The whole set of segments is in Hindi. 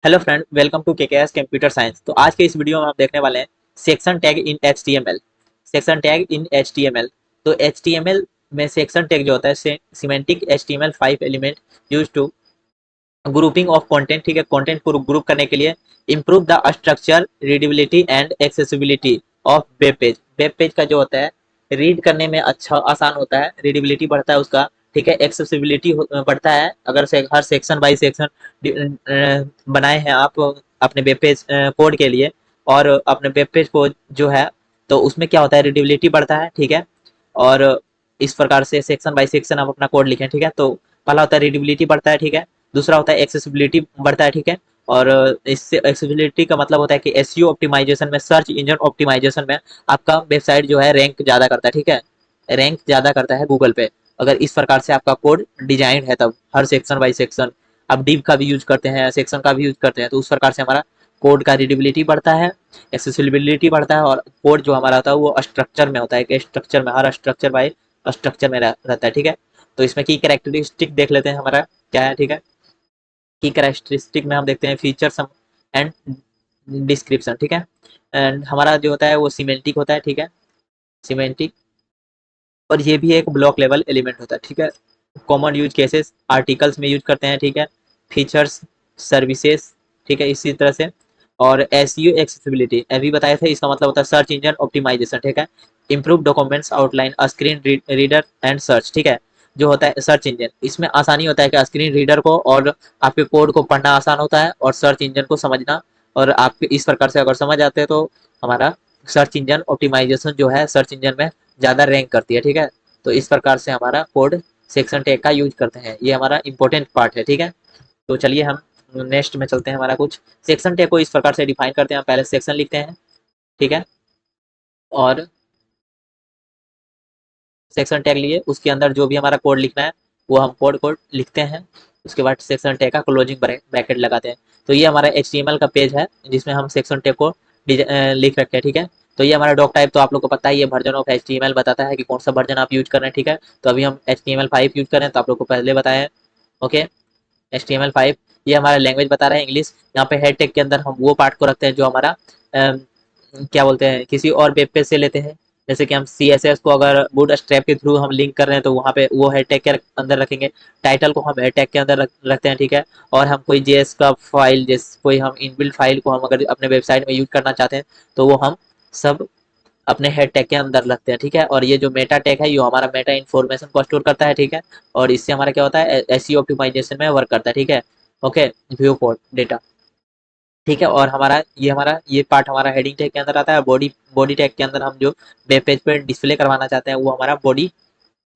Hello friend, welcome to KKS computer science. तो आज के इस वीडियो में हम देखने वाले हैं section tag in HTML. Section tag in HTML. तो एचटीएमएल में सेक्शन टैग जो होता है semantic HTML 5 element use to grouping of content. ठीक है, कंटेंट को ग्रुप करने के लिए improve the structure, readability and accessibility of web page. Web page का जो होता है रीड करने में अच्छा आसान होता है, रीडेबिलिटी बढ़ता है उसका। ठीक है, एक्सेसिबिलिटी बढ़ता है अगर हर सेक्शन बाई सेक्शन बनाए हैं आप अपने वेब पेज कोड के लिए। और अपने वेब पेज को जो है तो उसमें क्या होता है, रीडेबिलिटी बढ़ता है। ठीक है, और इस प्रकार से सेक्शन बाय सेक्शन आप अपना कोड लिखें। ठीक है, तो पहला होता है रीडेबिलिटी बढ़ता है। ठीक है, दूसरा होता है एक्सेसिबिलिटी बढ़ता है। ठीक है, और इससे एक्सेसिबिलिटी का मतलब होता है कि एसईओ ऑप्टिमाइजेशन में, सर्च इंजन ऑप्टिमाइजेशन में आपका वेबसाइट जो है रैंक ज़्यादा करता है। ठीक है, रैंक ज़्यादा करता है गूगल पे अगर इस प्रकार से आपका कोड डिजाइन है, तब हर सेक्शन बाई सेक्शन आप डिव का भी यूज करते हैं, सेक्शन का भी यूज करते हैं, तो उस प्रकार से हमारा कोड का रीडेबिलिटी बढ़ता है, एक्सेसिबिलिटी बढ़ता है, और कोड जो हमारा होता है वो स्ट्रक्चर में होता है कि स्ट्रक्चर में, हर स्ट्रक्चर बाई स्ट्रक्चर में रहता है। ठीक है, तो इसमें की कैरेक्टरिस्टिक देख लेते हैं हमारा क्या है। ठीक है, की कैरेक्टरिस्टिक में हम देखते हैं फीचर्स एंड डिस्क्रिप्शन। ठीक है, एंड हमारा जो होता है वो सीमेंटिक होता है। ठीक है, सीमेंटिक, और ये भी एक ब्लॉक लेवल एलिमेंट होता है। ठीक है, कॉमन यूज केसेस आर्टिकल्स में यूज करते हैं। ठीक है, फीचर्स, सर्विसेज। ठीक है, इसी तरह से। और एसईओ एक्सेसिबिलिटी अभी बताए थे, इसका मतलब होता है सर्च इंजन ऑप्टिमाइजेशन। ठीक है, improve documents outline screen reader and search. ठीक है, जो होता है सर्च इंजन, इसमें आसानी होता है कि स्क्रीन रीडर को और आपके कोड को पढ़ना आसान होता है, और सर्च इंजन को समझना। और आप इस प्रकार से अगर समझ आते हैं तो हमारा सर्च इंजन ऑप्टिमाइजेशन जो है सर्च इंजन में ज़्यादा रैंक करती है। ठीक है, तो इस प्रकार से हमारा कोड सेक्शन टैग का यूज करते हैं, ये हमारा इंपॉर्टेंट पार्ट है। ठीक है, तो चलिए हम नेक्स्ट में चलते हैं। हमारा कुछ सेक्शन टैग को इस प्रकार से डिफाइन करते हैं, पहले सेक्शन लिखते हैं। ठीक है, और सेक्शन टैग लिए उसके अंदर जो भी हमारा कोड लिखना है वो हम कोड लिखते हैं। उसके बाद सेक्शन टैग का क्लोजिंग ब्रैकेट लगाते हैं। तो ये हमारा HTML का पेज है जिसमें हम सेक्शन टैग को लिख रखे हैं। ठीक है, तो ये हमारा डॉक टाइप तो आप लोग को पता ही है, वर्जन ऑफ HTML बताता है कि कौन सा वर्जन आप यूज कर रहे हैं। ठीक है, तो अभी हम HTML5 यूज कर रहे हैं, तो आप लोग को पहले बताया है। ओके, HTML5 ये हमारा लैंग्वेज बता रहा है, इंग्लिश। यहाँ पे हेड टैग के अंदर हम वो पार्ट को रखते हैं जो हमारा क्या बोलते हैं, किसी और वेब पेज से लेते हैं। जैसे कि हम CSS को अगर बूट स्ट्रैप के थ्रू हम लिंक कर रहे हैं तो वहाँ पे वो हेड टैग के अंदर रखेंगे। टाइटल को हम हेड टैग के अंदर रखते हैं। ठीक है, और हम कोई JS का फाइल, जैसे कोई हम इनबिल्ट फाइल को हम अगर अपने वेबसाइट में यूज करना चाहते हैं तो वो हम सब अपने हेड टैग के अंदर रखते हैं। ठीक है, और ये जो मेटा टैग है ये हमारा मेटा इन्फॉर्मेशन को स्टोर करता है। ठीक है, और इससे हमारा क्या होता है, एसईओ ऑप्टिमाइजेशन में वर्क करता है। ठीक है, ओके, व्यू कोड डेटा। ठीक है, और हमारा ये पार्ट हमारा हेडिंग टैग के अंदर आता है। बॉडी बॉडी टैग के अंदर हम जो वेब पेज पे डिस्प्ले करवाना चाहते हैं वो हमारा बॉडी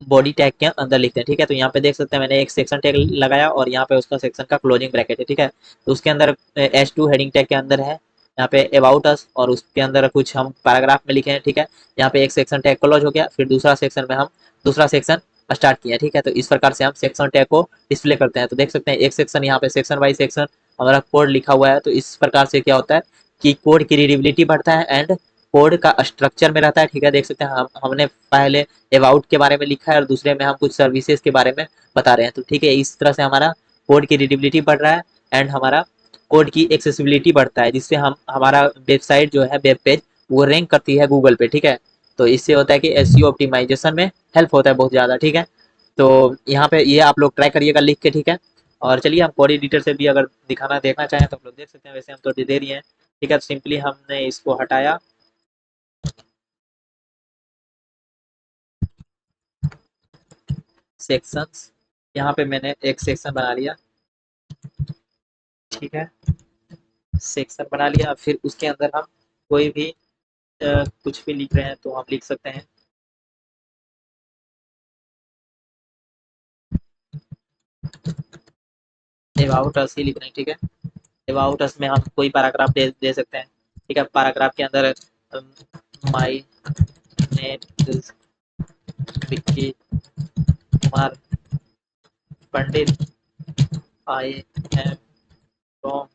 बॉडी टैग के अंदर लिखते हैं। ठीक है, तो यहाँ पे देख सकते हैं मैंने एक सेक्शन टैग लगाया और यहाँ पे उसका सेक्शन का क्लोजिंग ब्रैकेट है। ठीक है, तो उसके अंदर H2 हेडिंग टैग के अंदर है, यहाँ पे अबाउट अस, और उसके अंदर कुछ हम पैराग्राफ में लिखे हैं। ठीक है, यहाँ पे एक सेक्शन टैग क्लोज हो गया, फिर दूसरा सेक्शन में हम दूसरा सेक्शन स्टार्ट किया। ठीक है, तो इस प्रकार से हम सेक्शन टैग को डिस्प्ले करते हैं। तो देख सकते हैं एक सेक्शन, यहाँ पे सेक्शन बाई सेक्शन हमारा कोड लिखा हुआ है। तो इस प्रकार से क्या होता है कि कोड की रीडेबिलिटी बढ़ता है एंड कोड का स्ट्रक्चर में रहता है। ठीक है, देख सकते हैं हमने पहले अबाउट के बारे में लिखा है और दूसरे में हम कुछ सर्विसेज के बारे में बता रहे हैं। तो ठीक है, इस तरह से हमारा कोड की रीडेबिलिटी बढ़ रहा है एंड हमारा कोड की एक्सेसिबिलिटी बढ़ता है, जिससे हम हमारा वेबसाइट जो है, वेब पेज, वो रैंक करती है गूगल पे। ठीक है, तो इससे होता है कि एसईओ ऑप्टिमाइजेशन में हेल्प होता है बहुत ज़्यादा। ठीक है, तो यहाँ पे ये आप लोग ट्राई करिएगा लिख के। ठीक है, और चलिए हम कोड एडिटर से भी अगर दिखाना देखना चाहें तो आप लोग देख सकते हैं, वैसे हम तो दे रही हैं। ठीक है, तो सिंपली हमने इसको हटाया, सेक्शंस, यहाँ पे मैंने एक सेक्शन बना लिया। ठीक है, सेक्शन बना लिया, फिर उसके अंदर हम कोई भी कुछ भी लिख रहे हैं तो हम लिख सकते हैं। अबाउट अस ही लिख रहे हैं। ठीक है, अबाउट अस में हम कोई पैराग्राफ दे सकते हैं। ठीक है, पैराग्राफ के अंदर my name is Vicky Kumar Pandit, I am from,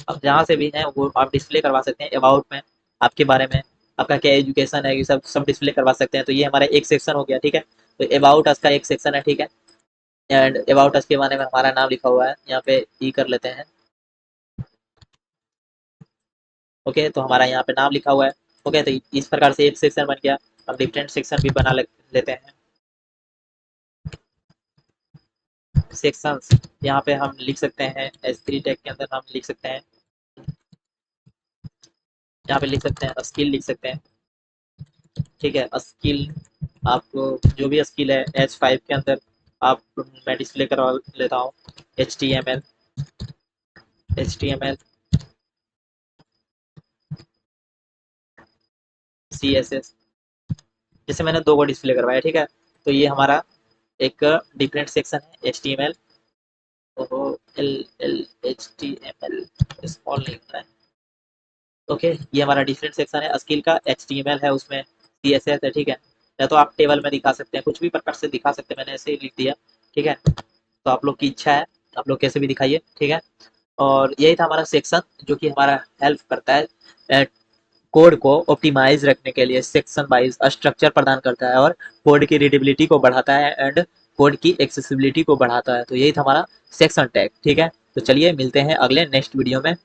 अब जहाँ से भी है वो आप डिस्प्ले करवा सकते हैं। अबाउट में आपके बारे में, आपका क्या एजुकेशन है, ये सब सब डिस्प्ले करवा सकते हैं। तो ये हमारा एक सेक्शन हो गया। ठीक है, तो अबाउट अस का एक सेक्शन है। ठीक है, एंड अबाउट अस के बारे में हमारा नाम लिखा हुआ है, यहाँ पे ई कर लेते हैं। ओके, तो हमारा यहाँ पे नाम लिखा हुआ है। ओके, तो इस प्रकार से एक सेक्शन बन गया। हम डिफरेंट सेक्शन भी बना लेते हैं। सेक्शंस यहाँ पे हम लिख सकते हैं, S3 टैग के अंदर हम लिख सकते हैं, यहाँ पे लिख सकते हैं स्किल लिख सकते हैं। ठीक है, स्किल आपको जो भी स्किल है H5 के अंदर आप, मैं डिस्प्ले करवा लेता हूँ। HTML, HTML, CSS, जैसे मैंने दो को डिस्प्ले करवाया। ठीक है, तो ये हमारा एक डिफरेंट सेक्शन है। HTML, L L HTML small लिखना है। ओके, ये हमारा डिफरेंट सेक्शन है। स्किल का HTML है, उसमें CSS है। ठीक है, या तो आप टेबल में दिखा सकते हैं, कुछ भी प्रकार से दिखा सकते हैं, मैंने ऐसे ही लिख दिया। ठीक है, तो आप लोग की इच्छा है, आप लोग कैसे भी दिखाइए। ठीक है, और यही था हमारा सेक्शन, जो कि हमारा हेल्प करता है कोड को ऑप्टिमाइज रखने के लिए, सेक्शन वाइज स्ट्रक्चर प्रदान करता है और कोड की रीडेबिलिटी को बढ़ाता है एंड कोड की एक्सेसिबिलिटी को बढ़ाता है। तो यही था हमारा सेक्शन टैग। ठीक है, तो चलिए मिलते हैं अगले नेक्स्ट वीडियो में।